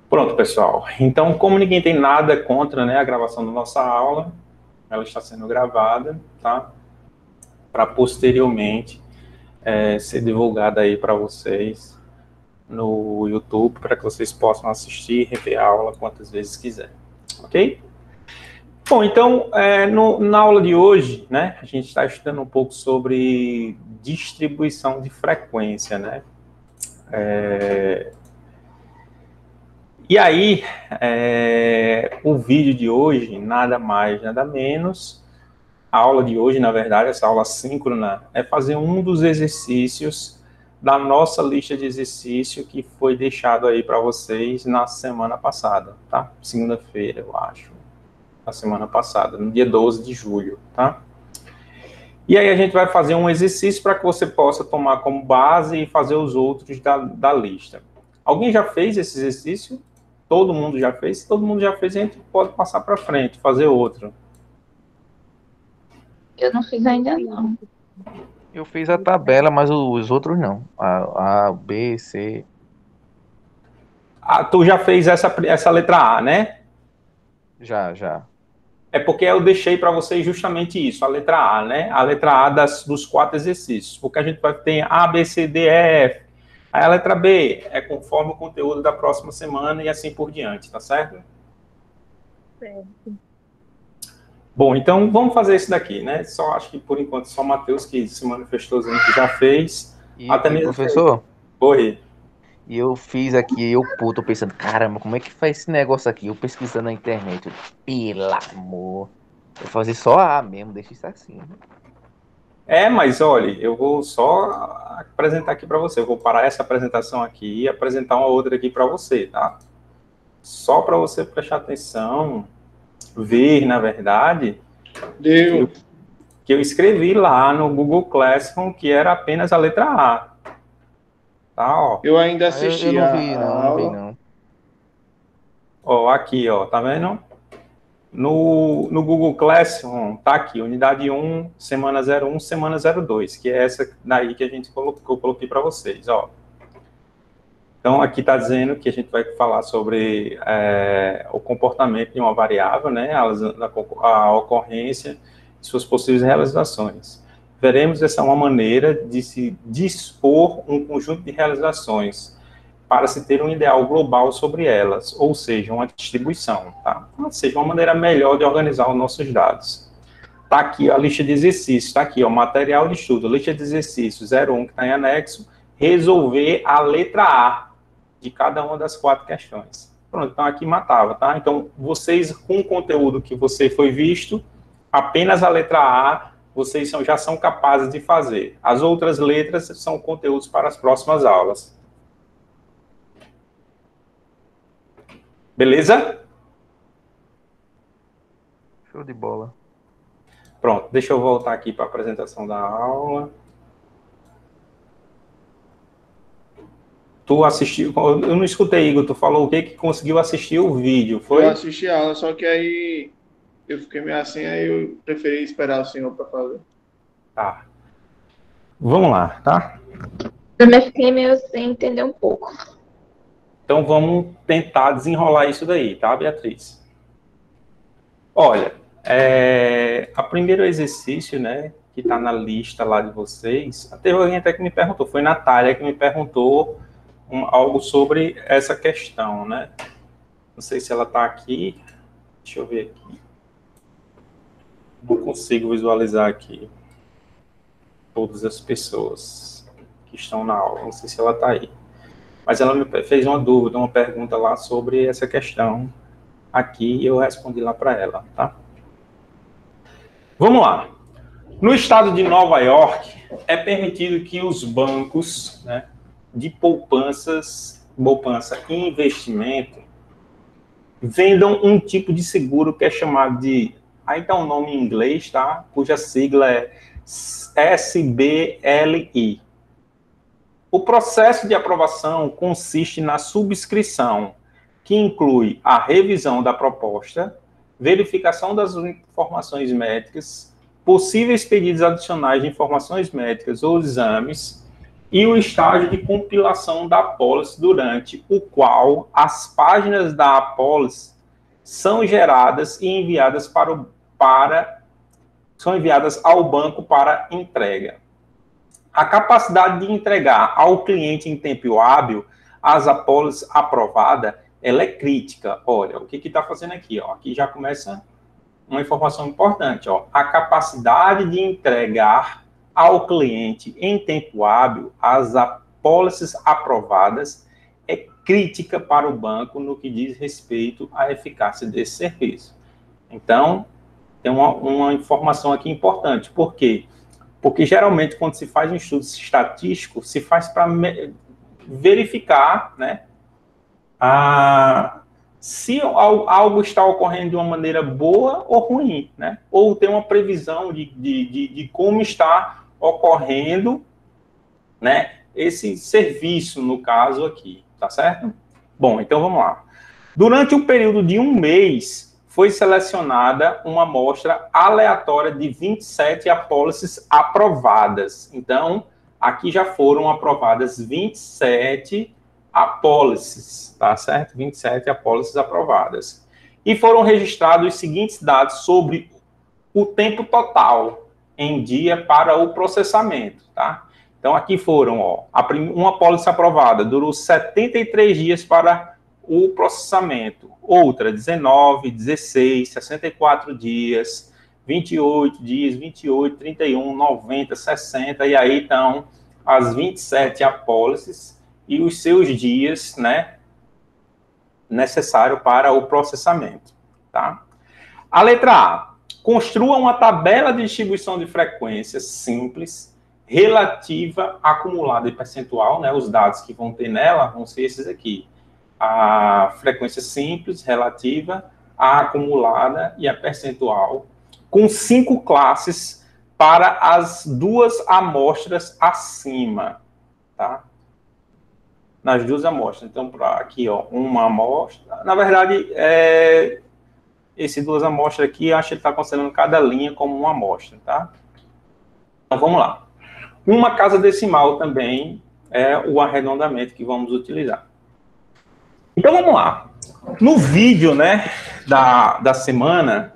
Pronto, pessoal. Então, como ninguém tem nada contra, né, a gravação da nossa aula, ela está sendo gravada, tá? Para posteriormente ser divulgada aí para vocês no YouTube, para que vocês possam assistir e rever a aula quantas vezes quiserem, ok? Bom, então, na aula de hoje, né, a gente está estudando um pouco sobre distribuição de frequência, né? E aí, o vídeo de hoje, nada mais, nada menos, a aula de hoje, na verdade, essa aula síncrona, é fazer um dos exercícios da nossa lista de exercício que foi deixado aí para vocês na semana passada, tá? Segunda-feira, eu acho. Na semana passada, no dia 12 de julho, tá? E aí a gente vai fazer um exercício para que você possa tomar como base e fazer os outros da lista. Alguém já fez esse exercício? Todo mundo já fez? Se todo mundo já fez, a gente pode passar para frente, fazer outro. Eu não fiz ainda, não. Eu fiz a tabela, mas os outros não. A, B, C. Ah, tu já fez essa letra A, né? Já. É porque eu deixei para vocês justamente isso, a letra A, né? A letra A dos 4 exercícios. Porque a gente vai ter A, B, C, D, E, F. Aí a letra B é conforme o conteúdo da próxima semana e assim por diante, tá certo? Certo. Bom, então vamos fazer isso daqui, né? Só acho que por enquanto só o Matheus que se manifestou dizendo que já fez. Até mesmo professor? Oi. E eu fiz aqui, eu puto, pensando, caramba, como é que faz esse negócio aqui? Eu pesquisando na internet, pelo amor. Eu vou fazer só A mesmo, deixa isso assim. Mas olha, eu vou só apresentar aqui para você. Eu vou parar essa apresentação aqui e apresentar uma outra aqui para você, tá? Só para você prestar atenção, ver, na verdade, que eu escrevi lá no Google Classroom que era apenas a letra A. Tá, ó. Eu ainda assisti eu não vi, a não aula. vi, não. Ó, aqui, ó, tá vendo? No Google Classroom, tá aqui, unidade 1, semana 01, semana 02, que é essa daí que eu coloquei para vocês, ó. Então, aqui está dizendo que a gente vai falar sobre o comportamento de uma variável, né, a ocorrência e suas possíveis realizações. Veremos essa uma maneira de se dispor um conjunto de realizações para se ter um ideal global sobre elas, ou seja, uma distribuição, tá? Ou seja, uma maneira melhor de organizar os nossos dados. Está aqui a lista de exercícios, está aqui, ó, material de estudo, lista de exercícios 01, que está em anexo, resolver a letra A de cada uma das 4 questões. Pronto, então aqui matava, tá? Então, vocês, com o conteúdo que você foi visto, apenas a letra A, vocês já são capazes de fazer. As outras letras são conteúdos para as próximas aulas. Beleza? Show de bola. Pronto, deixa eu voltar aqui para a apresentação da aula. Tu assistiu, eu não escutei, Igor, tu falou o que conseguiu assistir o vídeo, foi? Eu assisti a aula, só que aí eu fiquei meio assim, aí eu preferi esperar o senhor para fazer. Tá. Vamos lá, tá? Também fiquei meio sem entender um pouco. Então vamos tentar desenrolar isso daí, tá, Beatriz? Olha, o primeiro exercício, né, que está na lista lá de vocês, teve alguém até que me perguntou, foi Natália que me perguntou algo sobre essa questão, né? Não sei se ela está aqui, deixa eu ver aqui. Não consigo visualizar aqui todas as pessoas que estão na aula, não sei se ela está aí. Mas ela me fez uma dúvida, uma pergunta lá sobre essa questão aqui e eu respondi lá para ela, tá? Vamos lá. No estado de Nova York, é permitido que os bancos, né, de poupança e investimento vendam um tipo de seguro que é chamado de... Aí está um nome em inglês, tá? Cuja sigla é SBLI. O processo de aprovação consiste na subscrição, que inclui a revisão da proposta, verificação das informações médicas, possíveis pedidos adicionais de informações médicas ou exames, e o estágio de compilação da apólice, durante o qual as páginas da apólice são geradas e enviadas são enviadas ao banco para entrega. A capacidade de entregar ao cliente em tempo hábil as apólices aprovadas, ela é crítica. Olha, o que está fazendo aqui? Ó? Aqui já começa uma informação importante. Ó. A capacidade de entregar ao cliente em tempo hábil as apólices aprovadas é crítica para o banco no que diz respeito à eficácia desse serviço. Então, tem uma informação aqui importante. Por quê? Porque, geralmente, quando se faz um estudo estatístico, se faz para verificar, né, se algo está ocorrendo de uma maneira boa ou ruim, né? Ou tem uma previsão de como está ocorrendo, né, esse serviço, no caso aqui, tá certo? Bom, então vamos lá. Durante um período de um mês, foi selecionada uma amostra aleatória de 27 apólices aprovadas. Então, aqui já foram aprovadas 27 apólices, tá certo? 27 apólices aprovadas. E foram registrados os seguintes dados sobre o tempo total em dia para o processamento, tá? Então, aqui foram, ó, uma apólice aprovada durou 73 dias para o processamento, outra 19, 16, 64 dias, 28 dias, 28, 31, 90, 60, e aí estão as 27 apólices e os seus dias, né, necessário para o processamento, tá? A letra A. Construa uma tabela de distribuição de frequência simples, relativa, acumulada e percentual, né? Os dados que vão ter nela vão ser esses aqui. A frequência simples, relativa, a acumulada e a percentual, com 5 classes para as 2 amostras acima, tá? Nas 2 amostras. Então, aqui, ó, uma amostra. Na verdade, esses 2 amostras aqui, eu acho que ele está considerando cada linha como uma amostra, tá? Então, vamos lá. Uma casa decimal também é o arredondamento que vamos utilizar. Então, vamos lá. No vídeo, né, da semana,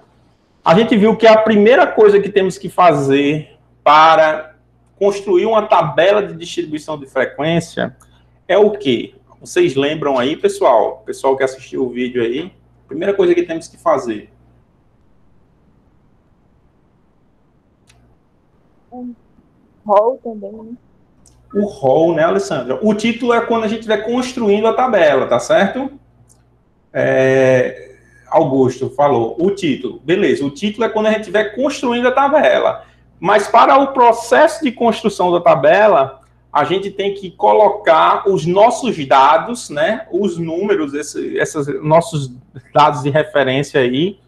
a gente viu que a primeira coisa que temos que fazer para construir uma tabela de distribuição de frequência é o quê? Vocês lembram aí, pessoal? Pessoal que assistiu o vídeo aí, primeira coisa que temos que fazer. Rol também, né? O rol, né, Alessandra? O título é quando a gente estiver construindo a tabela, tá certo? Augusto falou, o título. Beleza, o título é quando a gente estiver construindo a tabela. Mas para o processo de construção da tabela, a gente tem que colocar os nossos dados, né, os números, esses nossos dados de referência aí,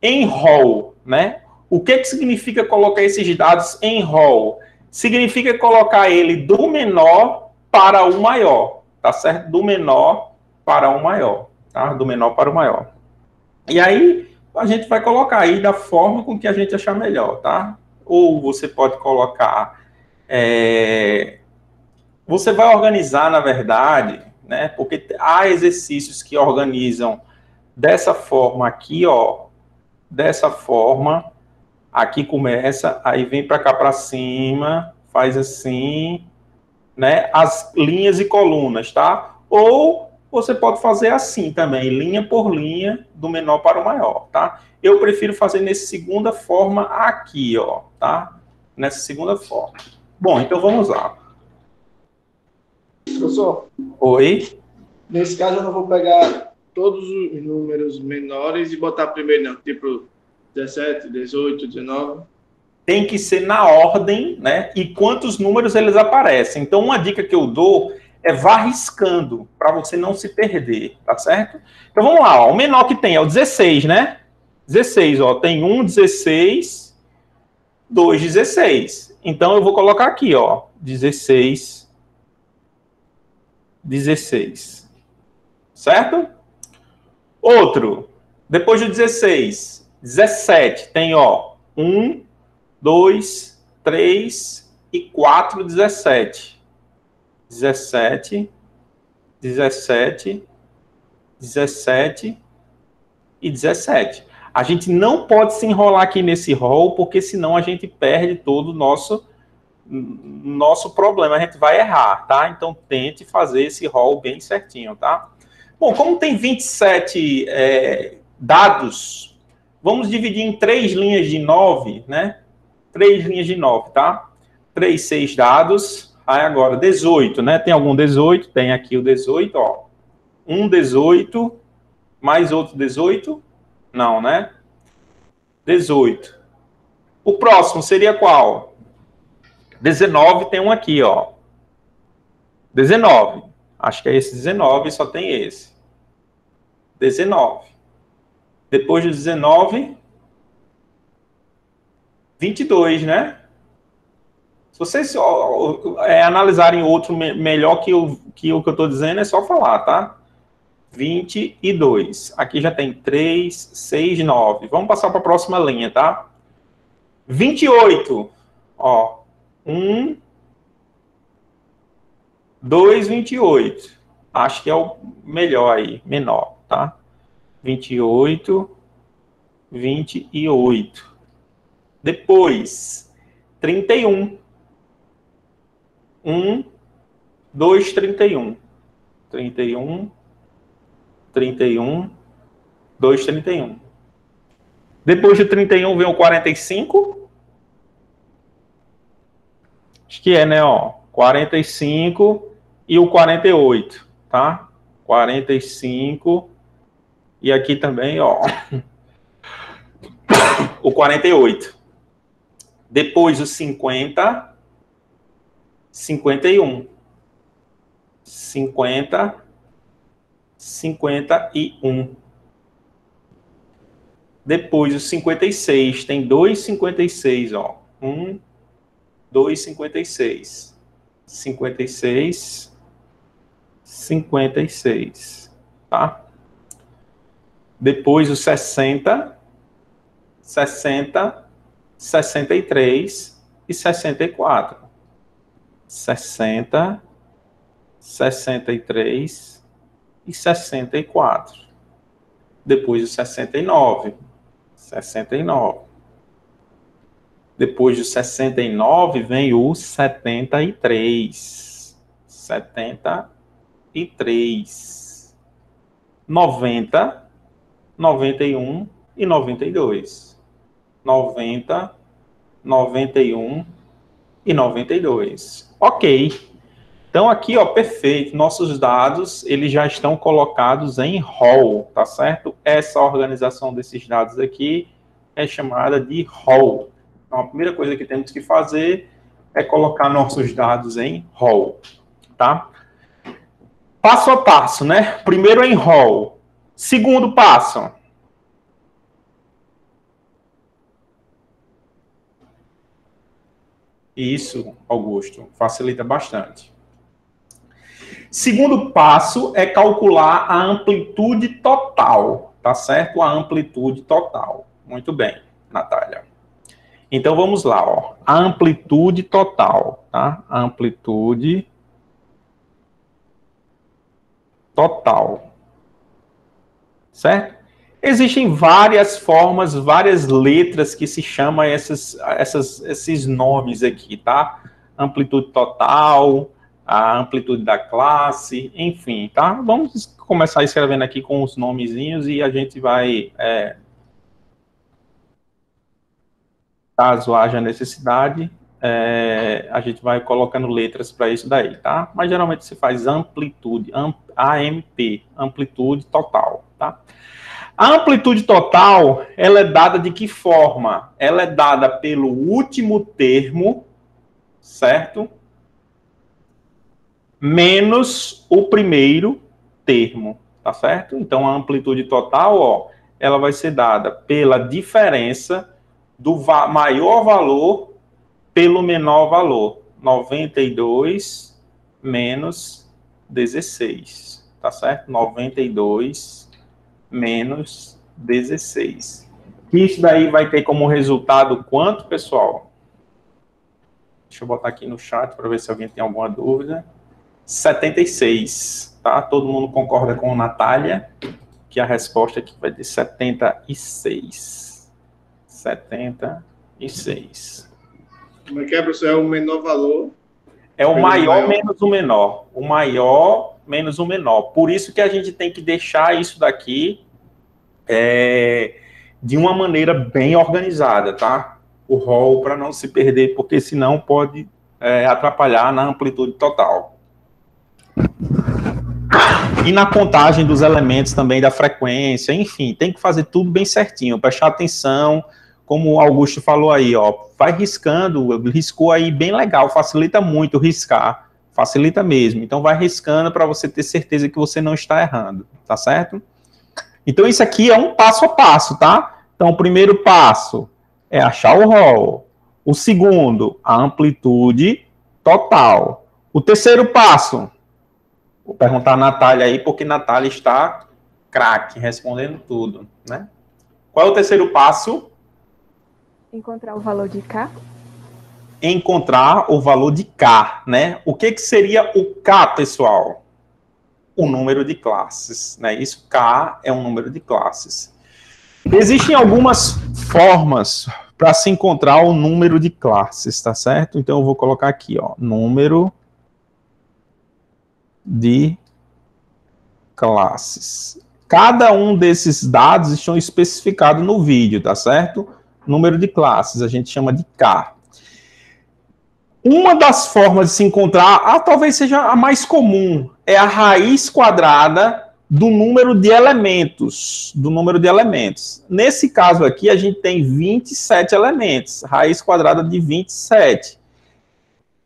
em rol, né? O que significa colocar esses dados em rol? Significa colocar ele do menor para o maior, tá certo? Do menor para o maior, tá? Do menor para o maior. E aí, a gente vai colocar aí da forma com que a gente achar melhor, tá? Ou você pode colocar... Você vai organizar, na verdade, né? Porque há exercícios que organizam dessa forma aqui, ó. Dessa forma... Aqui começa, aí vem para cá para cima, faz assim, né? As linhas e colunas, tá? Ou você pode fazer assim também, linha por linha, do menor para o maior, tá? Eu prefiro fazer nessa segunda forma aqui, ó, tá? Nessa segunda forma. Bom, então vamos lá. Professor? Oi? Nesse caso, eu não vou pegar todos os números menores e botar primeiro, não. Tipo, 17, 18, 19. Tem que ser na ordem, né? E quantos números eles aparecem. Então, uma dica que eu dou é vá riscando, para você não se perder, tá certo? Então, vamos lá, ó. O menor que tem é o 16, né? 16, ó. Tem 1, 16, 2, 16. Então, eu vou colocar aqui, ó. 16, 16. Certo? Outro. Depois do 16... 17, tem, ó, 1, 2, 3 e 4, 17. 17, 17, 17 e 17. A gente não pode se enrolar aqui nesse rol, porque senão a gente perde todo o nosso problema, a gente vai errar, tá? Então, tente fazer esse rol bem certinho, tá? Bom, como tem 27 dados, vamos dividir em 3 linhas de 9, né? 3 linhas de 9, tá? 3, 6 dados. Aí agora, 18, né? Tem algum 18? Tem aqui o 18, ó. Um 18, mais outro 18? Não, né? 18. O próximo seria qual? 19, tem um aqui, ó. 19. Acho que é esse 19, só tem esse. 19. Depois do 19, 22, né? Se vocês analisarem outro melhor que o que eu estou dizendo, é só falar, tá? 22. Aqui já tem 3, 6, 9. Vamos passar para a próxima linha, tá? 28. Ó. 1, 2, 28. Acho que é o melhor aí, menor, tá? 28, 28. Depois, 31. 1, 2, 31. 31, 31, 2, 31. Depois de 31 vem o 45. Acho que é, né, ó. 45 e o 48, tá? 45 e aqui também, ó. O 48. Depois o 50, 51. 50, 51. Depois o 56, tem 2 56, ó. 1, 2, 56. 56, 56, tá? Depois o 60, 60, 63 e 64. 60, 63 e 64. Depois o 69, 69. Depois do 69 vem o 73. 73. 90, 91 e 92. 90, 91 e 92. Ok. Então aqui, ó, perfeito. Nossos dados, eles já estão colocados em rol, tá certo? Essa organização desses dados aqui é chamada de rol. Então, a primeira coisa que temos que fazer é colocar nossos dados em rol, tá? Passo a passo, né? Primeiro em rol. Segundo passo. Isso, Augusto, facilita bastante. Segundo passo é calcular a amplitude total, tá certo? A amplitude total. Muito bem, Natália. Então, vamos lá, ó. A amplitude total, tá? A amplitude total. Certo? Existem várias formas, várias letras que se chamam esses nomes aqui, tá? Amplitude total, a amplitude da classe, enfim, tá? Vamos começar escrevendo aqui com os nomezinhos e a gente vai... caso haja necessidade, a gente vai colocando letras para isso daí, tá? Mas geralmente se faz amplitude, AMP, amplitude total, tá? A amplitude total, ela é dada de que forma? Ela é dada pelo último termo, certo? Menos o primeiro termo, tá certo? Então, a amplitude total, ó, ela vai ser dada pela diferença do maior valor pelo menor valor. 92 menos 16, tá certo? 92 menos 16. Isso daí vai ter como resultado quanto, pessoal? Deixa eu botar aqui no chat para ver se alguém tem alguma dúvida. 76, tá? Todo mundo concorda com a Natália, que a resposta aqui vai ter 76. 76. Como é que é, professor? É o menor valor? É o maior menos o menor. O maior menos o menor. Por isso que a gente tem que deixar isso daqui de uma maneira bem organizada, tá? O rol, para não se perder, porque senão pode atrapalhar na amplitude total. E na contagem dos elementos também, da frequência, enfim, tem que fazer tudo bem certinho, prestar atenção, como o Augusto falou aí, ó, vai riscando, riscou aí bem legal, facilita muito riscar, facilita mesmo, então vai riscando para você ter certeza que você não está errando, tá certo? Então isso aqui é um passo a passo, tá? Então o primeiro passo é achar o rol, o segundo, a amplitude total, o terceiro passo, vou perguntar a Natália aí, porque Natália está craque, respondendo tudo, né? Qual é o terceiro passo? Encontrar o valor de K. Encontrar o valor de K, né? O que seria o K, pessoal? O número de classes, né? Isso, K é um número de classes. Existem algumas formas para se encontrar o número de classes, tá certo? Então eu vou colocar aqui, ó, número de classes. Cada um desses dados estão especificados no vídeo, tá certo? Número de classes, a gente chama de K. Uma das formas de se encontrar, talvez seja a mais comum, é a raiz quadrada do número de elementos. Nesse caso aqui, a gente tem 27 elementos. Raiz quadrada de 27.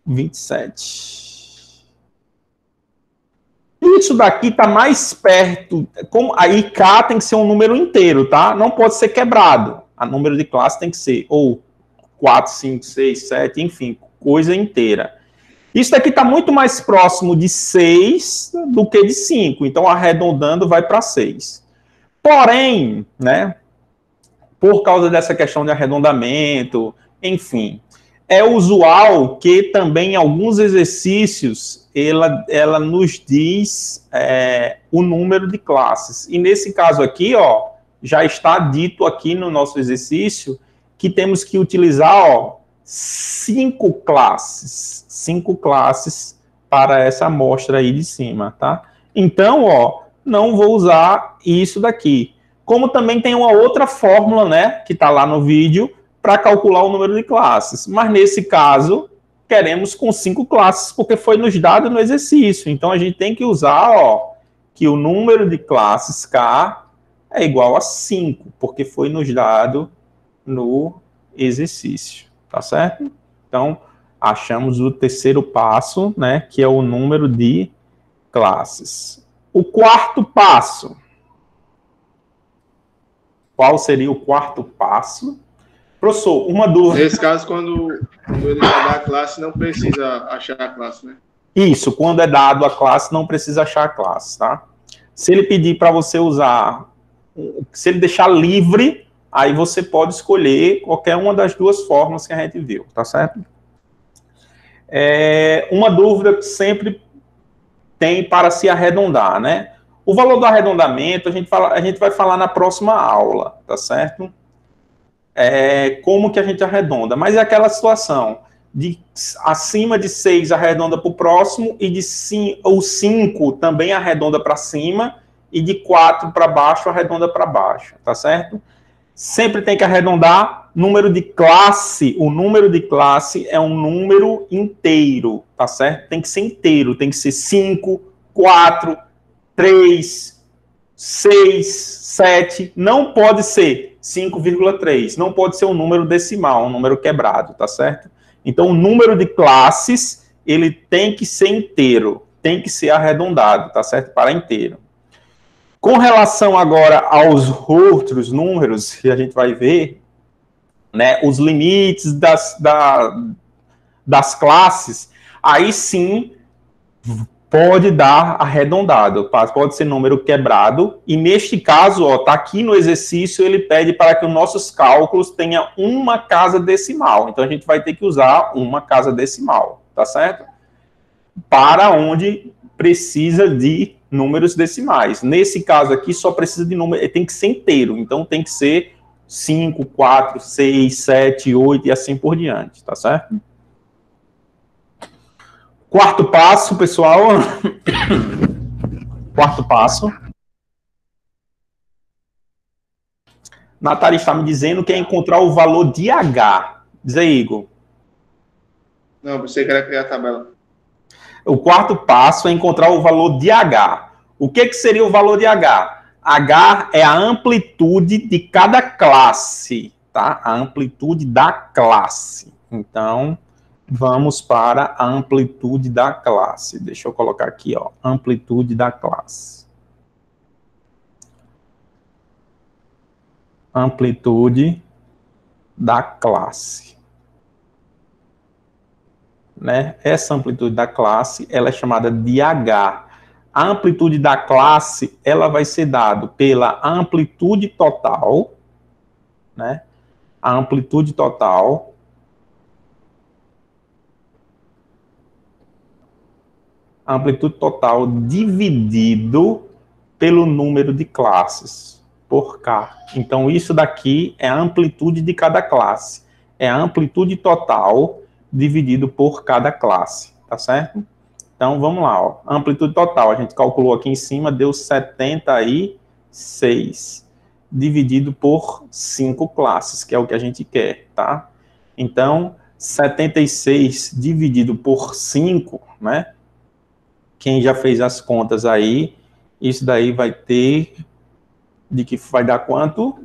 27. Isso daqui está mais perto. Aí K tem que ser um número inteiro, tá? Não pode ser quebrado. O número de classe tem que ser ou 4, 5, 6, 7, enfim, coisa inteira. Isso daqui está muito mais próximo de 6 do que de 5. Então, arredondando, vai para 6. Porém, né, por causa dessa questão de arredondamento, enfim, é usual que também em alguns exercícios ela nos diz o número de classes. E nesse caso aqui, ó, já está dito aqui no nosso exercício que temos que utilizar, ó, 5 classes. 5 classes para essa amostra aí de cima, tá? Então, ó, não vou usar isso daqui. Como também tem uma outra fórmula, né, que está lá no vídeo, para calcular o número de classes. Mas nesse caso, queremos com 5 classes, porque foi nos dado no exercício. Então, a gente tem que usar, ó, que o número de classes K é igual a 5, porque foi nos dado no exercício, tá certo? Então, achamos o terceiro passo, né, que é o número de classes. O quarto passo. Qual seria o quarto passo? Professor, uma dúvida. Nesse caso, quando ele vai dar a classe, não precisa achar a classe, né? Isso, quando é dado a classe, não precisa achar a classe, tá? Se ele pedir para você usar, se ele deixar livre, aí você pode escolher qualquer uma das duas formas que a gente viu, tá certo? Uma dúvida que sempre tem para se arredondar, né? O valor do arredondamento, a gente vai falar na próxima aula, tá certo? Como que a gente arredonda, mas é aquela situação de acima de 6 arredonda para o próximo e de 5 também arredonda para cima e de 4 para baixo arredonda para baixo, tá certo? Sempre tem que arredondar. Número de classe, o número de classe é um número inteiro, tá certo? Tem que ser inteiro, tem que ser 5, 4, 3, 6, 7, não pode ser 5,3, não pode ser um número decimal, um número quebrado, tá certo? Então, o número de classes, ele tem que ser inteiro, tem que ser arredondado, tá certo? Para inteiro. Com relação agora aos outros números que a gente vai ver, né, os limites das classes, aí sim pode dar arredondado, pode ser número quebrado, e neste caso, ó, tá aqui no exercício, ele pede para que os nossos cálculos tenham uma casa decimal, então a gente vai ter que usar uma casa decimal, tá certo? para onde precisa de números decimais. Nesse caso aqui, só precisa de número, tem que ser inteiro, então tem que ser 5, 4, 6, 7, 8 e assim por diante, tá certo? Quarto passo, pessoal. Quarto passo. Natália está me dizendo que é encontrar o valor de H. Diz aí, Igor. Não, você quer criar a tabela. O quarto passo é encontrar o valor de H. O que seria o valor de H? H é a amplitude de cada classe, tá? A amplitude da classe. Então, vamos para a amplitude da classe. Deixa eu colocar aqui, ó, amplitude da classe. Amplitude da classe. Né? Essa amplitude da classe, ela é chamada de H. A amplitude da classe, ela vai ser dada pela amplitude total, né? A amplitude total dividido pelo número de classes, por K. Então, isso daqui é a amplitude de cada classe. É a amplitude total dividido por cada classe, tá certo? Então, vamos lá, ó. Amplitude total, a gente calculou aqui em cima, deu 76, dividido por 5 classes, que é o que a gente quer, tá? Então, 76 dividido por 5, né? Quem já fez as contas aí, isso daí vai ter, de que vai dar quanto?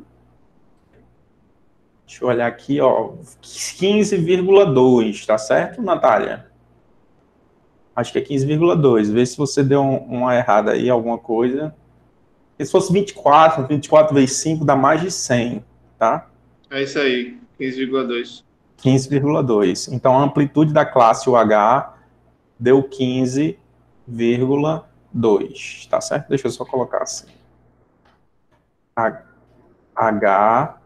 Deixa eu olhar aqui, ó, 15,2, tá certo, Natália? Acho que é 15,2. Vê se você deu uma errada aí, alguma coisa. Se fosse 24 vezes 5 dá mais de 100, tá? É isso aí, 15,2. 15,2. Então, a amplitude da classe UH deu 15,2, tá certo? Deixa eu só colocar assim. H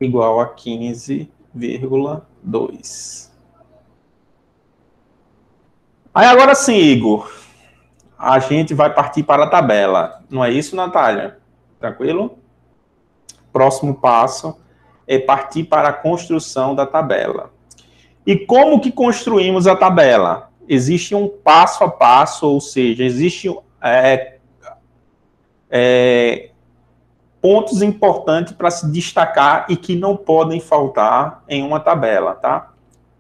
igual a 15,2. Aí agora sim, Igor, a gente vai partir para a tabela. Não é isso, Natália? Tranquilo? Próximo passo é partir para a construção da tabela. E como que construímos a tabela? Existe um passo a passo, ou seja, existem pontos importantes para se destacar e que não podem faltar em uma tabela, tá?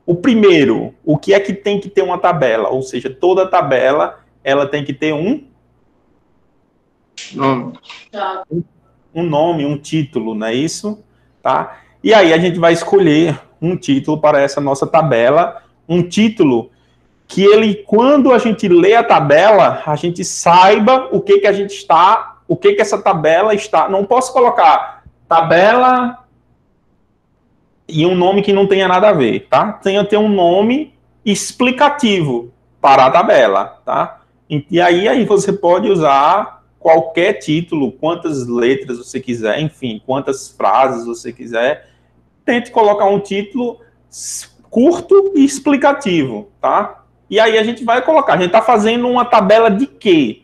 O primeiro, o que é que tem que ter uma tabela? Ou seja, toda tabela, ela tem que ter um Nome. nome, um título, não é isso? Tá? E aí a gente vai escolher um título para essa nossa tabela, um título que ele, quando a gente lê a tabela, a gente saiba o que a gente está, o que essa tabela está. Não posso colocar tabela e um nome que não tenha nada a ver, tá? Tenha ter um nome explicativo para a tabela, tá? E aí você pode usar qualquer título, quantas letras você quiser, enfim, quantas frases você quiser. Tente colocar um título curto e explicativo, tá? E aí a gente vai colocar, a gente está fazendo uma tabela de quê?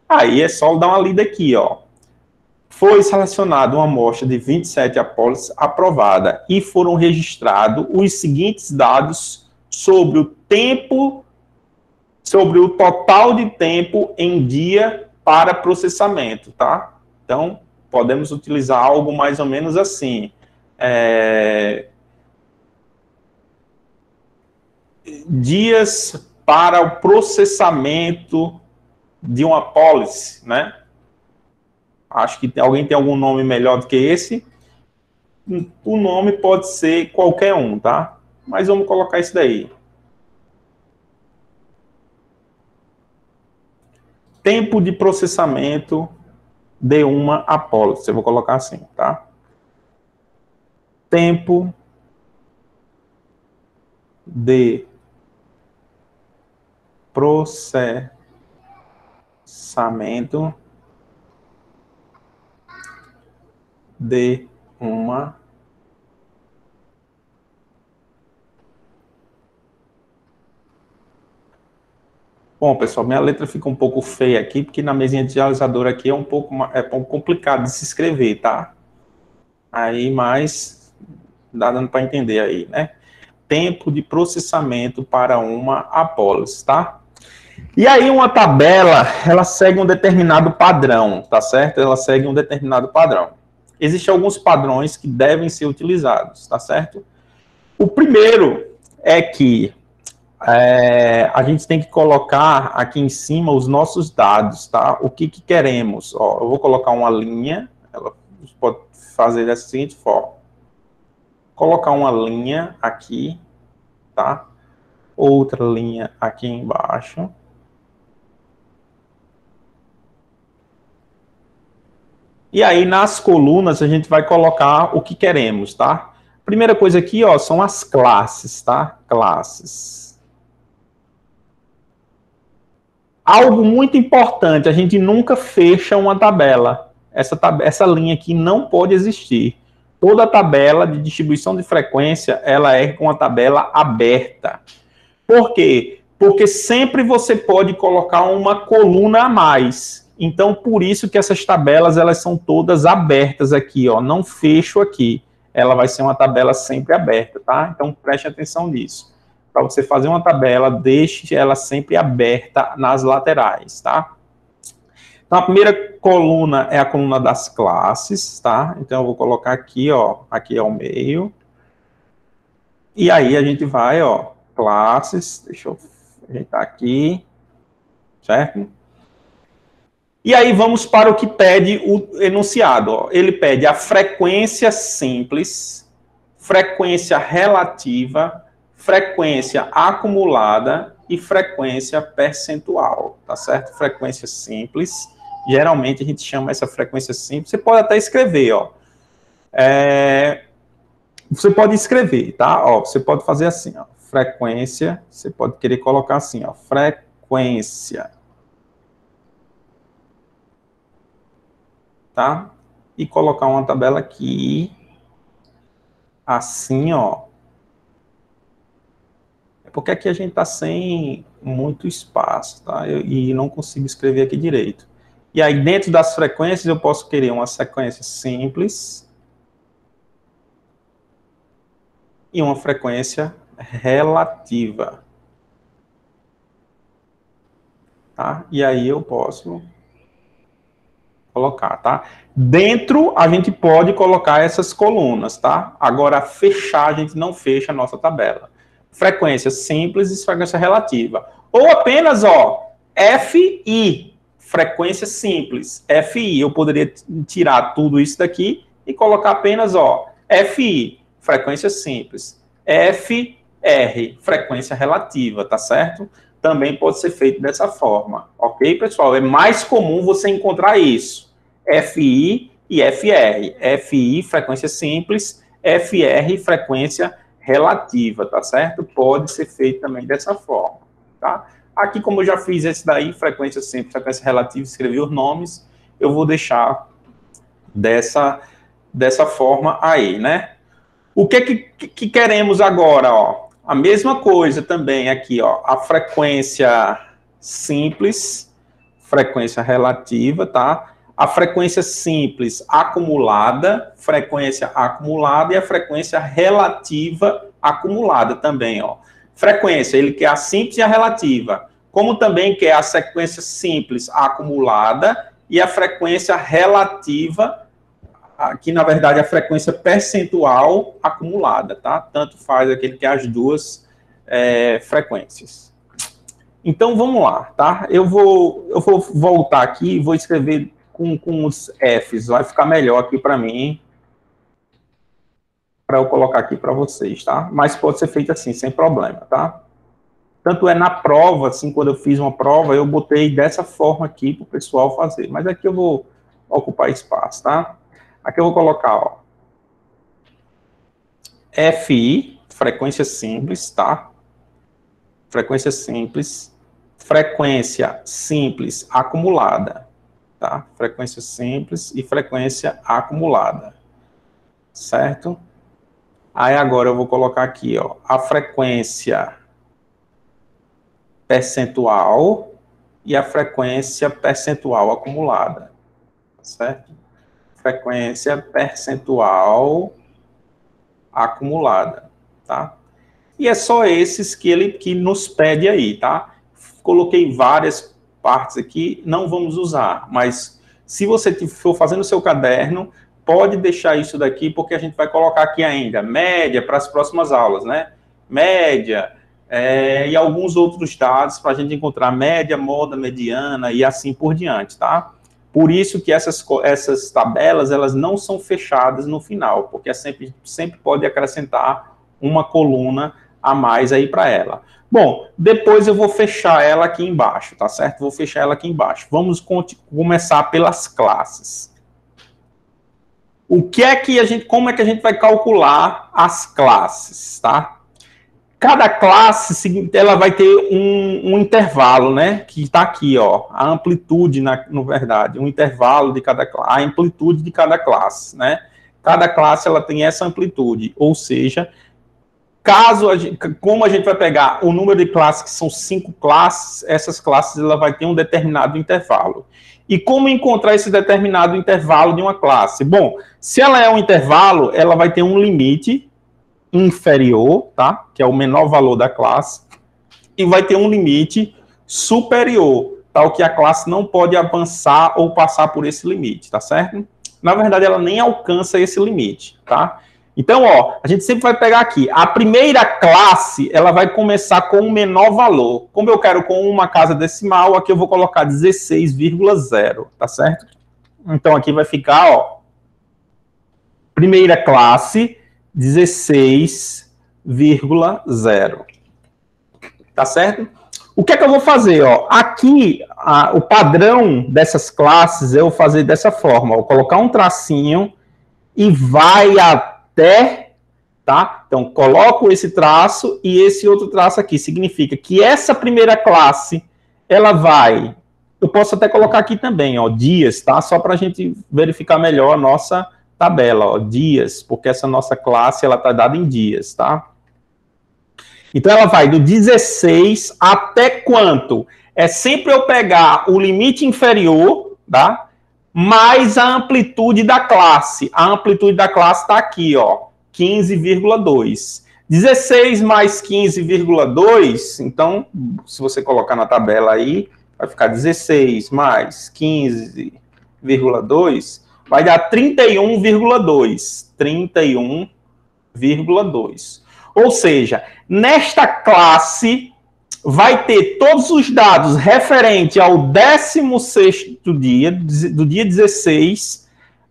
Aí é só dar uma lida aqui, ó. Foi selecionada uma amostra de 27 apólices aprovada e foram registrados os seguintes dados sobre o tempo, sobre o total de tempo em dia para processamento, tá? Então, podemos utilizar algo mais ou menos assim. Dias para o processamento de uma apólice, né? Acho que alguém tem algum nome melhor do que esse. O nome pode ser qualquer um, tá? Mas vamos colocar isso daí. Tempo de processamento de uma apólice. Eu vou colocar assim, tá? Tempo de processamento de uma Bom, pessoal, minha letra fica um pouco feia aqui, porque na mesinha digitalizadora aqui é um pouco complicado de se escrever, tá? Aí, mas dá dando para entender aí, né? Tempo de processamento para uma apólice, tá? E aí uma tabela, ela segue um determinado padrão, tá certo? Ela segue um determinado padrão. Existem alguns padrões que devem ser utilizados, tá certo? O primeiro é que a gente tem que colocar aqui em cima os nossos dados, tá? O que queremos? Ó, eu vou colocar uma linha, ela pode fazer da seguinte forma. Colocar uma linha aqui, tá? Outra linha aqui embaixo. E aí, nas colunas, a gente vai colocar o que queremos, tá? Primeira coisa aqui, ó, são as classes, tá? Classes. Algo muito importante, a gente nunca fecha uma tabela. Essa linha aqui não pode existir. Toda tabela de distribuição de frequência, ela é com a tabela aberta. Por quê? Porque sempre você pode colocar uma coluna a mais. Então, por isso que essas tabelas, elas são todas abertas aqui, ó. Não fecho aqui. Ela vai ser uma tabela sempre aberta, tá? Então, preste atenção nisso. Para você fazer uma tabela, deixe ela sempre aberta nas laterais, tá? Então, a primeira coluna é a coluna das classes, tá? Então, eu vou colocar aqui, ó. Aqui é o meio. E aí, a gente vai, ó. Classes. Deixa eu ajeitar aqui. Certo? E aí vamos para o que pede o enunciado. Ó. Ele pede a frequência simples, frequência relativa, frequência acumulada e frequência percentual, tá certo? Frequência simples, geralmente a gente chama essa frequência simples, você pode até escrever, ó. Você pode escrever, tá? Ó, você pode fazer assim, ó, frequência, você pode querer colocar assim, ó, frequência. Tá? E colocar uma tabela aqui, assim, ó. É porque aqui a gente tá sem muito espaço, tá? E não consigo escrever aqui direito. E aí, dentro das frequências, eu posso querer uma sequência simples e uma frequência relativa. Tá? E aí eu posso colocar, tá? Dentro, a gente pode colocar essas colunas, tá? Agora, fechar, a gente não fecha a nossa tabela. Frequência simples e frequência relativa. Ou apenas, ó, FI, frequência simples, FI. Eu poderia tirar tudo isso daqui e colocar apenas, ó, FI, frequência simples. FR, frequência relativa, tá certo? Também pode ser feito dessa forma, ok, pessoal? É mais comum você encontrar isso. FI e FR. FI, frequência simples, FR, frequência relativa, tá certo? Pode ser feito também dessa forma, tá? Aqui, como eu já fiz esse daí, frequência simples, frequência relativa, escrevi os nomes, eu vou deixar dessa forma aí, né? O que queremos agora, ó? A mesma coisa também aqui, ó, a frequência simples, frequência relativa, tá? A frequência simples acumulada, frequência acumulada e a frequência relativa acumulada também, ó. Frequência, ele quer a simples e a relativa, como também quer a sequência simples acumulada e a frequência relativa, aqui, na verdade, a frequência percentual acumulada, tá? Tanto faz aquele que é as duas frequências. Então, vamos lá, tá? Eu vou voltar aqui e vou escrever com os Fs, vai ficar melhor aqui para mim, para eu colocar aqui para vocês, tá? Mas pode ser feito assim, sem problema, tá? Tanto é na prova, assim, quando eu fiz uma prova, eu botei dessa forma aqui para o pessoal fazer. Mas aqui eu vou ocupar espaço, tá? Aqui eu vou colocar, ó, FI, frequência simples, tá? Frequência simples, frequência simples acumulada, tá? Frequência simples e frequência acumulada, certo? Aí agora eu vou colocar aqui, ó, a frequência percentual e a frequência percentual acumulada, certo? Frequência percentual acumulada, tá? E é só esses que ele nos pede aí, tá? Coloquei várias partes aqui, não vamos usar, mas se você for fazendo o seu caderno, pode deixar isso daqui, porque a gente vai colocar aqui ainda média para as próximas aulas, né? Média e alguns outros dados para a gente encontrar média, moda, mediana e assim por diante, tá? Por isso que essas tabelas, elas não são fechadas no final, porque sempre pode acrescentar uma coluna a mais aí para ela. Bom, depois eu vou fechar ela aqui embaixo, tá certo? Vou fechar ela aqui embaixo. Vamos começar pelas classes. Como é que a gente vai calcular as classes, tá? Cada classe, ela vai ter um intervalo, né? Que está aqui, ó. A amplitude, na verdade, um intervalo de cada classe, a amplitude de cada classe, né? Cada classe, ela tem essa amplitude, ou seja, como a gente vai pegar o número de classes, que são 5 classes, essas classes, ela vai ter um determinado intervalo. E como encontrar esse determinado intervalo de uma classe? Bom, se ela é um intervalo, ela vai ter um limite inferior, tá? Que é o menor valor da classe, e vai ter um limite superior, tal que a classe não pode avançar ou passar por esse limite, tá certo? Na verdade, ela nem alcança esse limite, tá? Então, ó, a gente sempre vai pegar aqui, a primeira classe, ela vai começar com um menor valor. Como eu quero com uma casa decimal, aqui eu vou colocar 16,0, tá certo? Então, aqui vai ficar, ó, primeira classe, 16,0. Tá certo? O que é que eu vou fazer? Ó? Aqui, o padrão dessas classes é eu fazer dessa forma. Ó, colocar um tracinho e vai até, tá? Então, coloco esse traço e esse outro traço aqui. Significa que essa primeira classe, ela vai... Eu posso até colocar aqui também, ó, dias, tá? Só para a gente verificar melhor a nossa tabela, ó, dias, porque essa nossa classe, ela está dada em dias, tá? Então, ela vai do 16 até quanto? É sempre eu pegar o limite inferior, tá? Mais a amplitude da classe. A amplitude da classe está aqui, ó, 15,2. 16 mais 15,2, então, se você colocar na tabela aí, vai ficar 16 mais 15,2, vai dar 31,2. 31,2. Ou seja, nesta classe vai ter todos os dados referente ao 16º dia, do dia 16,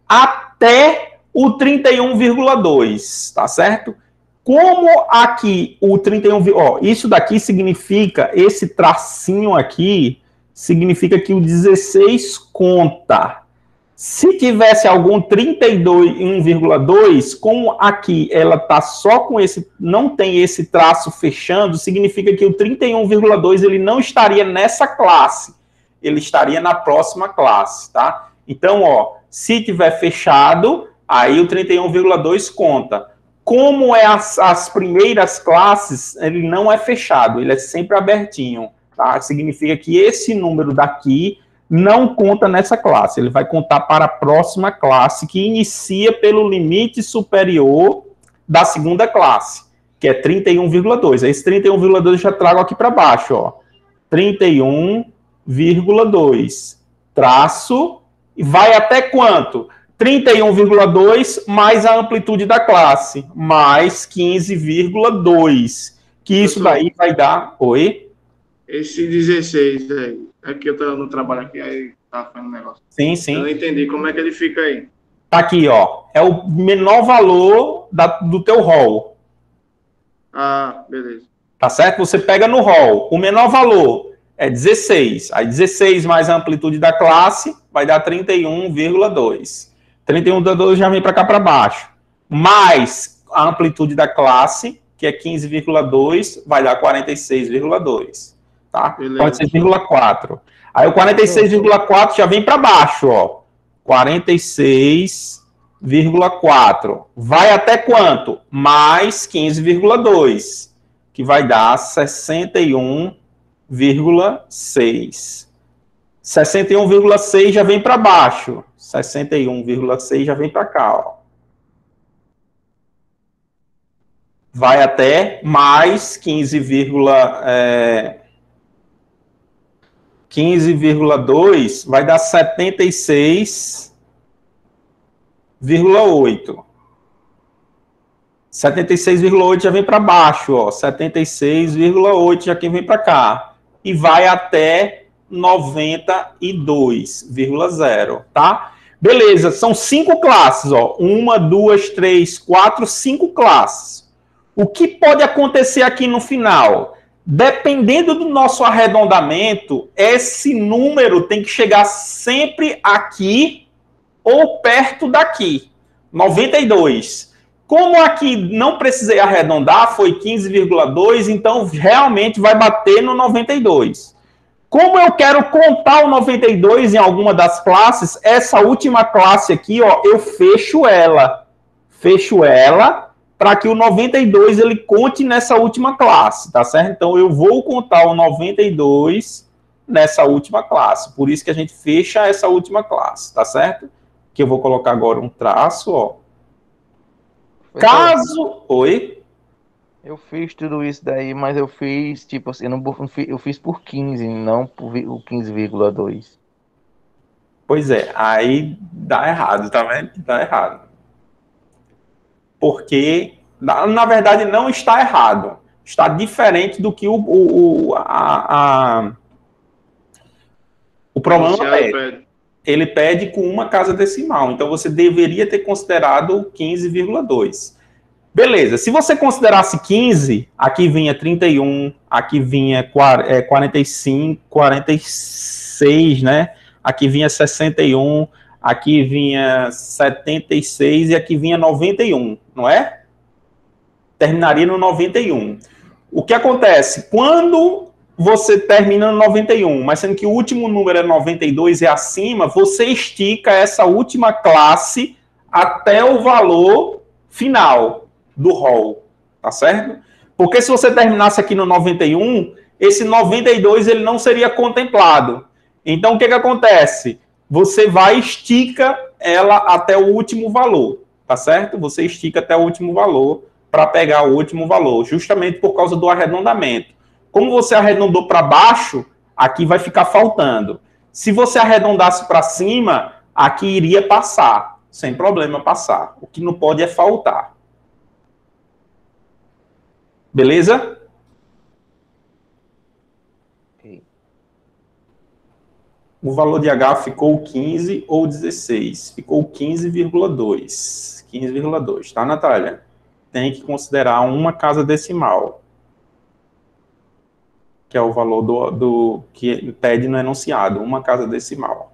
até o 31,2, tá certo? Como aqui o 31, ó, isso daqui significa, esse tracinho aqui, significa que o 16 conta. Se tivesse algum 31,2, como aqui ela está só com esse, não tem esse traço fechando, significa que o 31,2 ele não estaria nessa classe, ele estaria na próxima classe, tá? Então, ó, se tiver fechado, aí o 31,2 conta. Como é as primeiras classes, ele não é fechado, ele é sempre abertinho, tá? Significa que esse número daqui não conta nessa classe, ele vai contar para a próxima classe, que inicia pelo limite superior da segunda classe, que é 31,2. Esse 31,2 eu já trago aqui para baixo, ó. 31,2. Traço, e vai até quanto? 31,2 mais a amplitude da classe, mais 15,2. Que isso daí vai dar... Oi? Esse 16 aí. Aqui eu tô no trabalho aqui, aí tá fazendo um negócio. Sim, sim. Eu não entendi como é que ele fica aí. Tá aqui, ó. É o menor valor do teu rol. Ah, beleza. Tá certo? Você pega no rol. O menor valor é 16. Aí 16 mais a amplitude da classe vai dar 31,2. 31,2 já vem para cá para baixo. Mais a amplitude da classe, que é 15,2, vai dar 46,2. Tá? 46,4. Aí o 46,4 já vem para baixo, ó. 46,4. Vai até quanto? Mais 15,2, que vai dar 61,6. 61,6 já vem para baixo. 61,6 já vem para cá, ó. Vai até mais 15,2, vai dar 76,8. 76,8 já vem para baixo, ó. 76,8 já vem para cá. E vai até 92,0, tá? Beleza, são 5 classes, ó. 1, 2, 3, 4, 5 classes. O que pode acontecer aqui no final? Dependendo do nosso arredondamento, esse número tem que chegar sempre aqui ou perto daqui. 92. Como aqui não precisei arredondar, foi 15,2, então realmente vai bater no 92. Como eu quero contar o 92 em alguma das classes, essa última classe aqui, ó, eu fecho ela. Fecho ela para que o 92 ele conte nessa última classe, tá certo? Então eu vou contar o 92 nessa última classe. Por isso que a gente fecha essa última classe, tá certo? Que eu vou colocar agora um traço, ó. Caso... Oi? Eu fiz tudo isso daí, mas eu fiz, tipo assim, eu fiz por 15, não por o 15,2. Pois é, aí dá errado, tá vendo? Dá errado. Porque, na verdade, não está errado. Está diferente do que o problema pede. Ele pede com uma casa decimal. Então, você deveria ter considerado 15,2. Beleza. Se você considerasse 15, aqui vinha 31, aqui vinha 45, 46, né? Aqui vinha 61, aqui vinha 76 e aqui vinha 91, não é? Terminaria no 91. O que acontece? Quando você termina no 91, mas sendo que o último número é 92 e acima, você estica essa última classe até o valor final do rol, tá certo? Porque se você terminasse aqui no 91, esse 92 ele não seria contemplado. Então, o que acontece? Você vai e estica ela até o último valor, tá certo? Você estica até o último valor para pegar o último valor, justamente por causa do arredondamento. Como você arredondou para baixo, aqui vai ficar faltando. Se você arredondasse para cima, aqui iria passar, sem problema passar. O que não pode é faltar. Beleza? O valor de H ficou 15 ou 16? Ficou 15,2. 15,2, tá, Natália? Tem que considerar uma casa decimal, que é o valor do que pede no enunciado, uma casa decimal.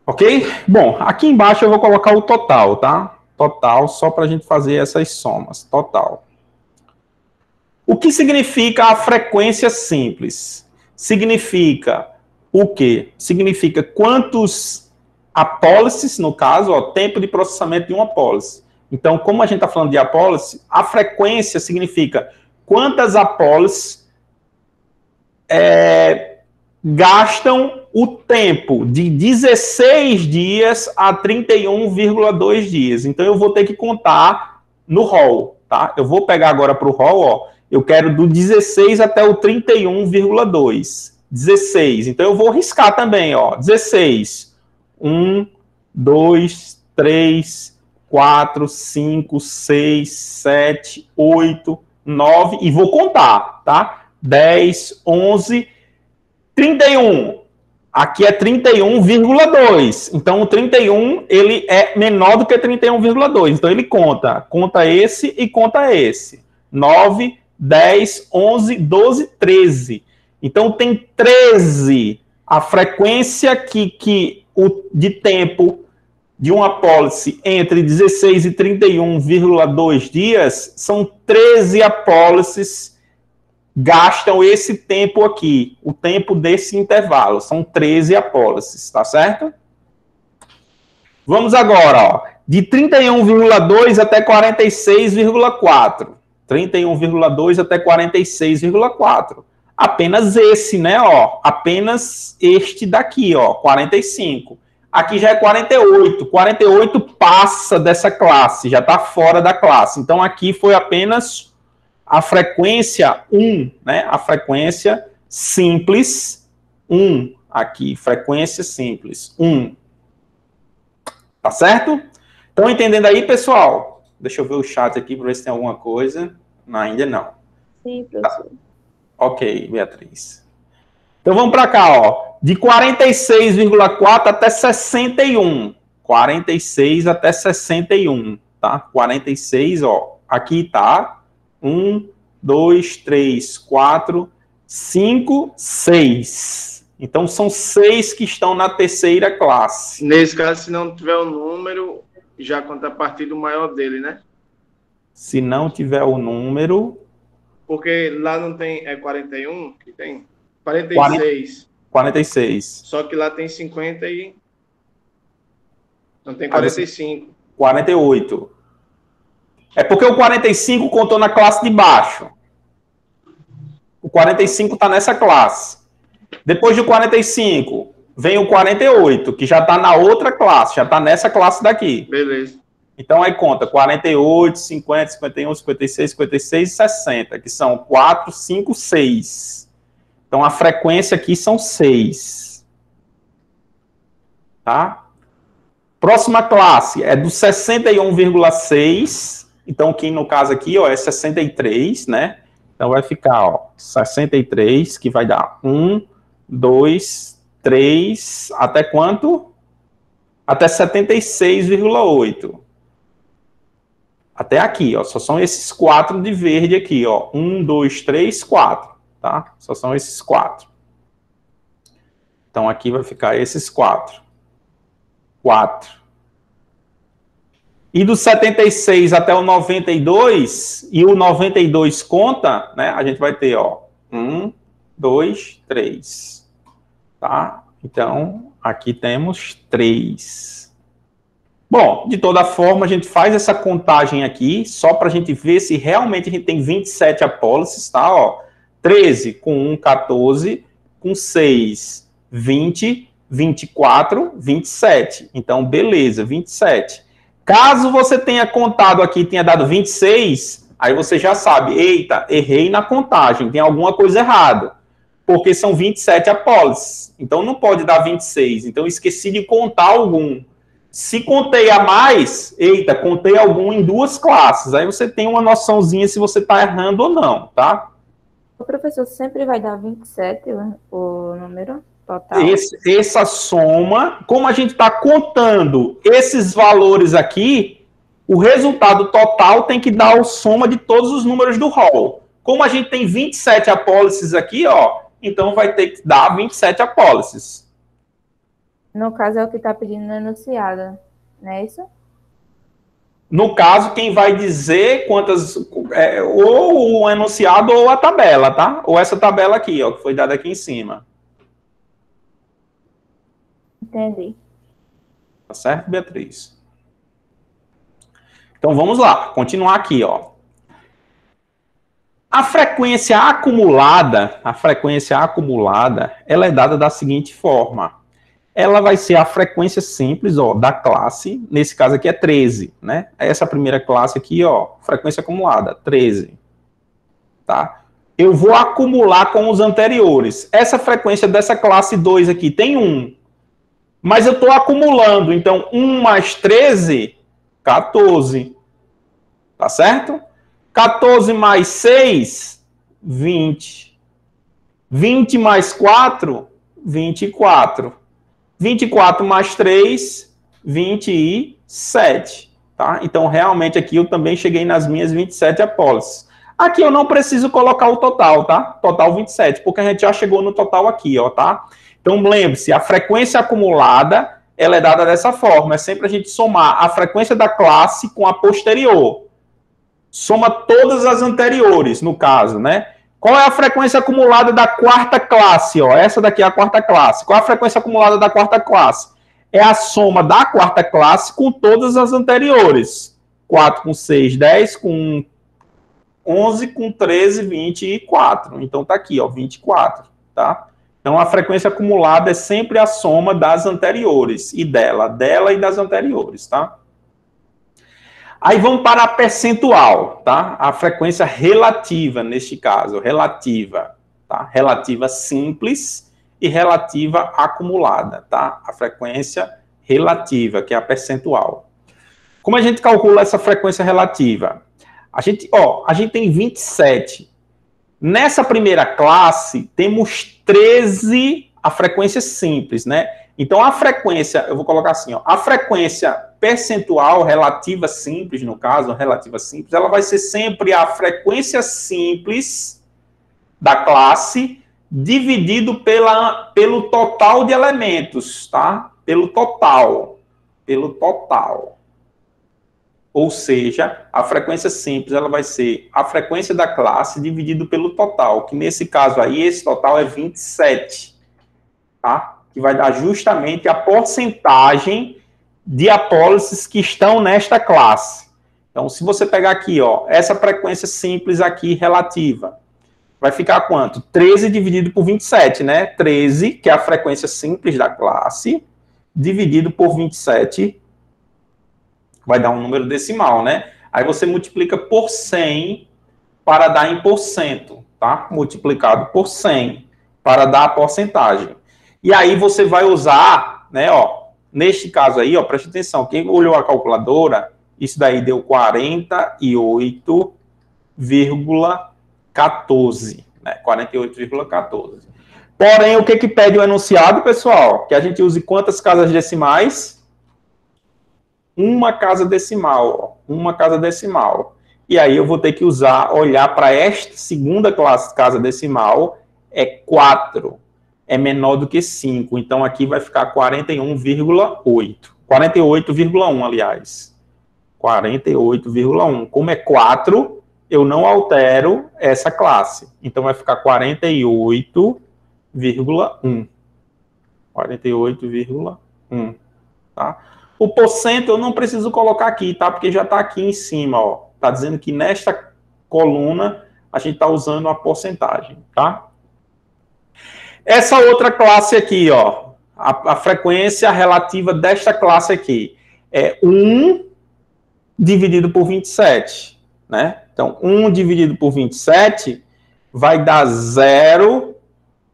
Ok? Bom, aqui embaixo eu vou colocar o total, tá? Total, só para a gente fazer essas somas. Total. O que significa a frequência simples? Significa o quê? Significa quantos apólices, no caso, ó, tempo de processamento de uma apólice. Então, como a gente está falando de apólice, a frequência significa quantas apólices gastam o tempo de 16 dias a 31,2 dias. Então, eu vou ter que contar no rol, tá? Eu vou pegar agora para o rol, ó. Eu quero do 16 até o 31,2. 16. Então, eu vou riscar também, ó. 16. 1, 2, 3, 4, 5, 6, 7, 8, 9. E vou contar, tá? 10, 11, 31. Aqui é 31,2. Então, o 31, ele é menor do que 31,2. Então, ele conta. Conta esse e conta esse. 9, 10, 11, 12, 13. Então, tem 13. A frequência de tempo de uma apólice entre 16 e 31,2 dias, são 13 apólices gastam esse tempo aqui, o tempo desse intervalo. São 13 apólices, tá certo? Vamos agora, ó, de 31,2 até 46,4. 31,2 até 46,4. Apenas esse, né, ó, apenas este daqui, ó, 45. Aqui já é 48. 48 passa dessa classe, já está fora da classe. Então, aqui foi apenas a frequência 1, né, a frequência simples 1. Aqui, frequência simples 1. Tá certo? Estão entendendo aí, pessoal? Deixa eu ver o chat aqui para ver se tem alguma coisa. Não, ainda não. Sim, professor. Tá. Ok, Beatriz. Então vamos para cá, ó. De 46,4 até 61. 46 até 61, tá? 46, ó. Aqui tá 1, 2, 3, 4, 5, 6. Então são 6 que estão na terceira classe. Nesse caso, se não tiver o número, já conta a partir do maior dele, né? Se não tiver o número... Porque lá não tem, é 41 que tem? 46. 46. Só que lá tem 50 e... Não tem 45. 48. É porque o 45 contou na classe de baixo. O 45 está nessa classe. Depois do 45, vem o 48, que já está na outra classe, já está nessa classe daqui. Beleza. Então, aí conta 48, 50, 51, 56, 56 e 60, que são 4, 5, 6. Então, a frequência aqui são 6. Tá? Próxima classe é do 61,6. Então, aqui no caso aqui, ó, é 63, né? Então, vai ficar, ó, 63, que vai dar 1, 2, 3, até quanto? Até 76,8. Até aqui, ó, só são esses 4 de verde aqui, ó. 1, 2, 3, 4, tá? Só são esses 4. Então, aqui vai ficar esses 4. 4. E do 76 até o 92, e o 92 conta, né? A gente vai ter, ó, 1, 2, 3, tá? Então, aqui temos 3. Bom, de toda forma, a gente faz essa contagem aqui, só para a gente ver se realmente a gente tem 27 apólices, tá? Ó, 13 com 1, 14, com 6, 20, 24, 27. Então, beleza, 27. Caso você tenha contado aqui e tenha dado 26, aí você já sabe, eita, errei na contagem, tem alguma coisa errada, porque são 27 apólices. Então, não pode dar 26. Então, esqueci de contar algum. Se contei a mais, eita, contei algum em 2 classes. Aí você tem uma noçãozinha se você está errando ou não, tá? O professor sempre vai dar 27 o número total? Essa soma, como a gente está contando esses valores aqui, o resultado total tem que dar a soma de todos os números do rol. Como a gente tem 27 apólices aqui, ó, então vai ter que dar 27 apólices. No caso, é o que está pedindo no enunciado, não é isso? No caso, quem vai dizer quantas... ou o enunciado ou a tabela, tá? Ou essa tabela aqui, ó, que foi dada aqui em cima. Entendi. Tá certo, Beatriz? Então, vamos lá. Continuar aqui, ó. A frequência acumulada, ela é dada da seguinte forma. Ela vai ser a frequência simples, ó, da classe, nesse caso aqui é 13, né? Essa primeira classe aqui, ó, frequência acumulada, 13, tá? Eu vou acumular com os anteriores. Essa frequência dessa classe 2 aqui tem 1, mas eu estou acumulando, então 1 mais 13, 14, tá certo? 14 mais 6, 20. 20 mais 4, 24. 24 mais 3, 27, tá? Então, realmente, aqui eu também cheguei nas minhas 27 apólices. Aqui eu não preciso colocar o total, tá? Total 27, porque a gente já chegou no total aqui, ó, tá? Então, lembre-se, a frequência acumulada, ela é dada dessa forma. É sempre a gente somar a frequência da classe com a posterior. Soma todas as anteriores, no caso, né? Qual é a frequência acumulada da quarta classe? Ó? Essa daqui é a quarta classe. Qual é a frequência acumulada da quarta classe? É a soma da quarta classe com todas as anteriores. 4 com 6, 10, com 11 com 13, 24. Então tá aqui, ó, 24, tá? Então a frequência acumulada é sempre a soma das anteriores e dela e das anteriores, tá? Aí vamos para a percentual, tá? A frequência relativa, neste caso, relativa, tá? Relativa simples e relativa acumulada, tá? A frequência relativa, que é a percentual. Como a gente calcula essa frequência relativa? A gente tem 27. Nessa primeira classe, temos 13, a frequência simples, né? Então, a frequência, eu vou colocar assim, ó, a frequência percentual relativa simples, no caso, relativa simples, ela vai ser sempre a frequência simples da classe dividido pelo total de elementos, tá? Pelo total. Ou seja, a frequência simples ela vai ser a frequência da classe dividido pelo total, que nesse caso aí, esse total é 27, tá? Que vai dar justamente a porcentagem de apólices que estão nesta classe. Então, se você pegar aqui, ó, essa frequência simples aqui relativa, vai ficar quanto? 13 dividido por 27, né? 13, que é a frequência simples da classe, dividido por 27, vai dar um número decimal, né? Aí você multiplica por 100 para dar em porcento, tá? Multiplicado por 100 para dar a porcentagem. E aí você vai usar, né, ó, neste caso aí, ó, preste atenção, quem olhou a calculadora, isso daí deu 48,14, né? 48,14. Porém, o que pede o enunciado, pessoal? Que a gente use quantas casas decimais? Uma casa decimal, ó, uma casa decimal. E aí eu vou ter que olhar para esta segunda casa decimal, é 4. É menor do que 5. Então, aqui vai ficar 41,8. 48,1, aliás. 48,1. Como é 4, eu não altero essa classe. Então, vai ficar 48,1. 48,1. Tá? O porcento eu não preciso colocar aqui, tá? Porque já está aqui em cima, ó. Está dizendo que nesta coluna a gente está usando a porcentagem, tá? Essa outra classe aqui, ó, a frequência relativa desta classe aqui é 1 dividido por 27, né? Então, 1 dividido por 27 vai dar 0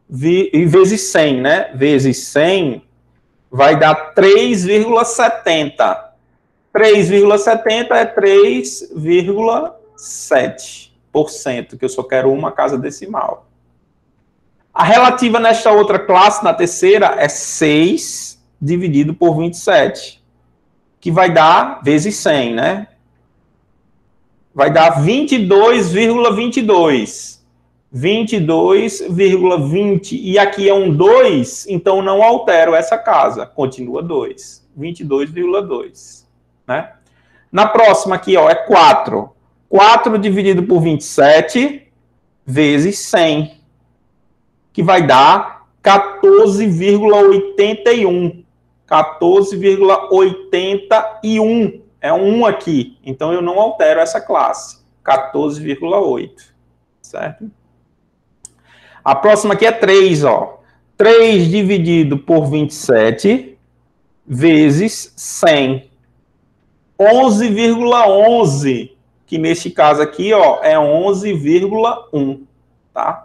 vezes 100, né? Vezes 100 vai dar 3,70. 3,70 é 3,7%, que eu só quero uma casa decimal. A relativa nesta outra classe, na terceira, é 6 dividido por 27, que vai dar vezes 100, né? Vai dar 22,22. 22,20. E aqui é um 2, então não altero essa casa. Continua 2. 22,2. Né? Na próxima aqui, ó, é 4. 4 dividido por 27 vezes 100. Que vai dar 14,81. 14,81. É um 1 aqui. Então, eu não altero essa classe. 14,8. Certo? A próxima aqui é 3, ó. 3 dividido por 27 vezes 100. 11,11. Que neste caso aqui, ó, é 11,1. Tá?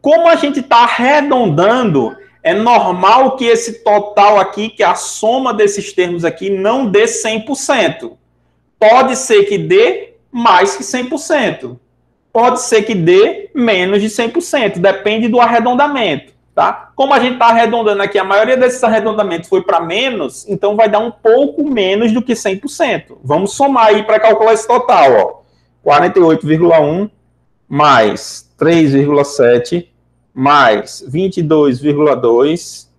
Como a gente está arredondando, é normal que esse total aqui, que a soma desses termos aqui, não dê 100%. Pode ser que dê mais que 100%. Pode ser que dê menos de 100%. Depende do arredondamento. Tá? Como a gente está arredondando aqui, a maioria desses arredondamentos foi para menos, então vai dar um pouco menos do que 100%. Vamos somar aí para calcular esse total. 48,1 mais 3,7 mais 22,2,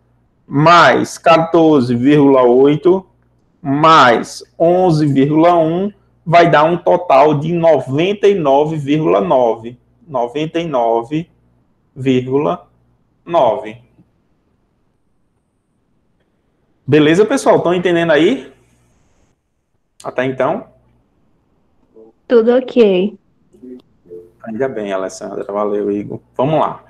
mais 14,8, mais 11,1, vai dar um total de 99,9. 99,9. Beleza, pessoal? Estão entendendo aí? Até então? Tudo ok. Ainda bem, Alessandra. Valeu, Igor. Vamos lá.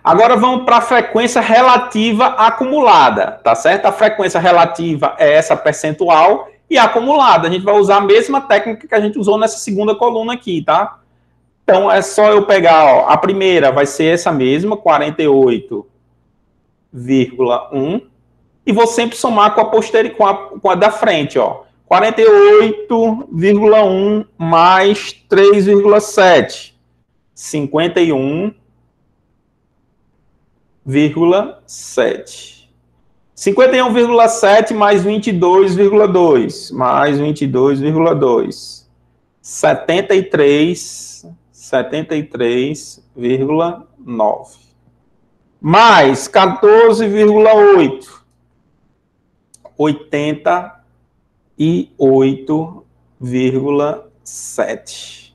Agora vamos para a frequência relativa acumulada, tá certo? A frequência relativa é essa percentual e a acumulada. A gente vai usar a mesma técnica que a gente usou nessa segunda coluna aqui, tá? Então, é só eu pegar, ó, a primeira vai ser essa mesma, 48,1, e vou sempre somar com a posterior, com a da frente, ó. 48,1 mais 3,7. 51,7. 51,7 mais 22,2. Mais 22,2. 73,9. Mais 14,8. 88,7.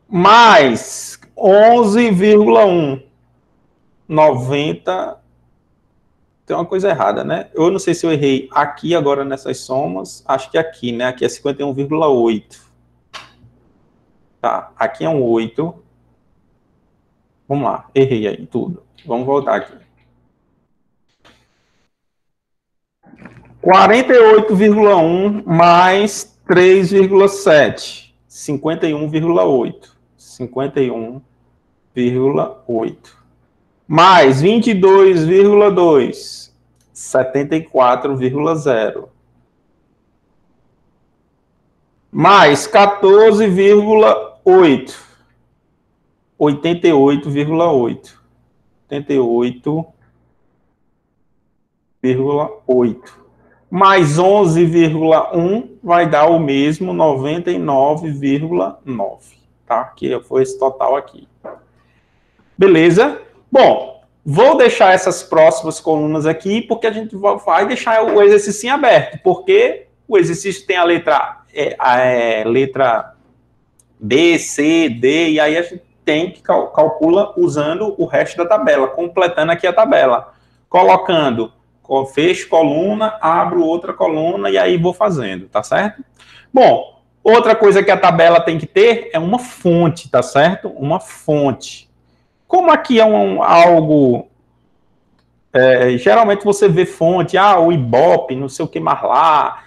Mais 11,1. 90. Tem uma coisa errada, né? Eu não sei se eu errei aqui agora nessas somas. Acho que aqui, né? Aqui é 51,8. Tá, aqui é um 8. Vamos lá, errei aí tudo. Vamos voltar aqui. 48,1 mais 3,7. 51,8. 51,8. Mais 22,2. 74,0. Mais 14,8. 88,8. 88,8. Mais 11,1 vai dar o mesmo 99,9. Tá? Que foi esse total aqui. Beleza? Bom, vou deixar essas próximas colunas aqui, porque a gente vai deixar o exercício aberto, porque o exercício tem a letra B, C, D, e aí a gente tem que calcula usando o resto da tabela, completando aqui a tabela, colocando, fecho coluna, abro outra coluna, e aí vou fazendo, tá certo? Bom, outra coisa que a tabela tem que ter é uma fonte, tá certo? Uma fonte. Como aqui é algo... geralmente você vê fonte, o Ibope, não sei o que mais lá,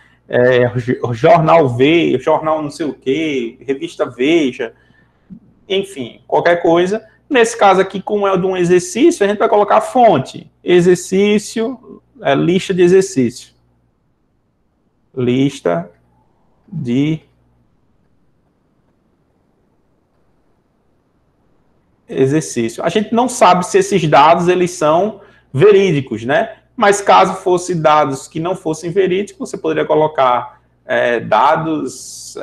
Jornal V, Jornal não sei o que, Revista Veja, enfim, qualquer coisa. Nesse caso aqui, como é de um exercício, a gente vai colocar fonte, exercício, lista de exercício. Lista de exercício. A gente não sabe se esses dados eles são verídicos, né? Mas caso fossem dados que não fossem verídicos, você poderia colocar dados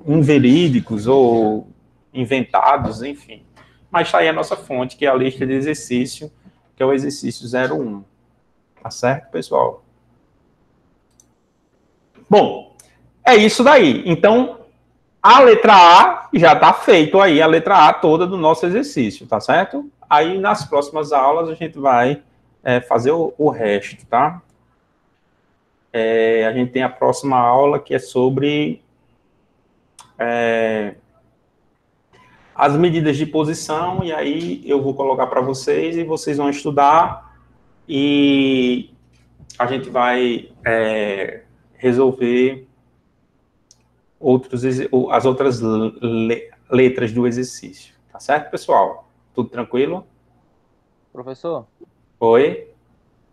inverídicos ou inventados, enfim. Mas está aí a nossa fonte, que é a lista de exercício, que é o exercício 01. Tá certo, pessoal? Bom, é isso daí. Então, a letra A já está feito aí, a letra A toda do nosso exercício, tá certo? Aí, nas próximas aulas, a gente vai fazer o resto, tá? A gente tem a próxima aula que é sobre as medidas de posição, e aí eu vou colocar para vocês e vocês vão estudar e a gente vai resolver as outras letras do exercício. Tá certo, pessoal? Tudo tranquilo? Professor? Oi?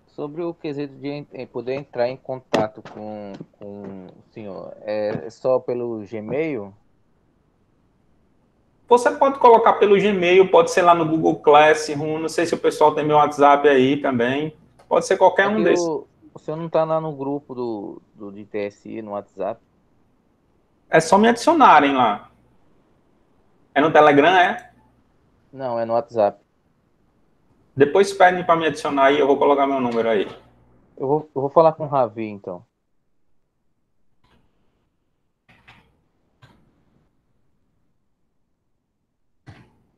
Sobre o quesito de poder entrar em contato com o senhor, é só pelo Gmail? Você pode colocar pelo Gmail, pode ser lá no Google Classroom, não sei se o pessoal tem meu WhatsApp aí também, pode ser qualquer um desses. O senhor não está lá no grupo de TSI, no WhatsApp? É só me adicionarem lá. É no Telegram, é? Não, é no WhatsApp. Depois pedem para me adicionar aí, eu vou colocar meu número aí. Eu vou falar com o Ravi, então.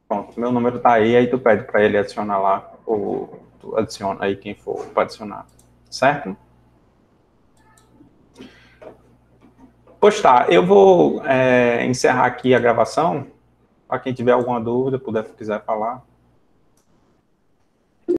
Pronto, meu número tá aí tu pede para ele adicionar lá, ou tu adiciona aí quem for para adicionar, certo? Pois tá, eu vou encerrar aqui a gravação Para quem tiver alguma dúvida, quiser falar.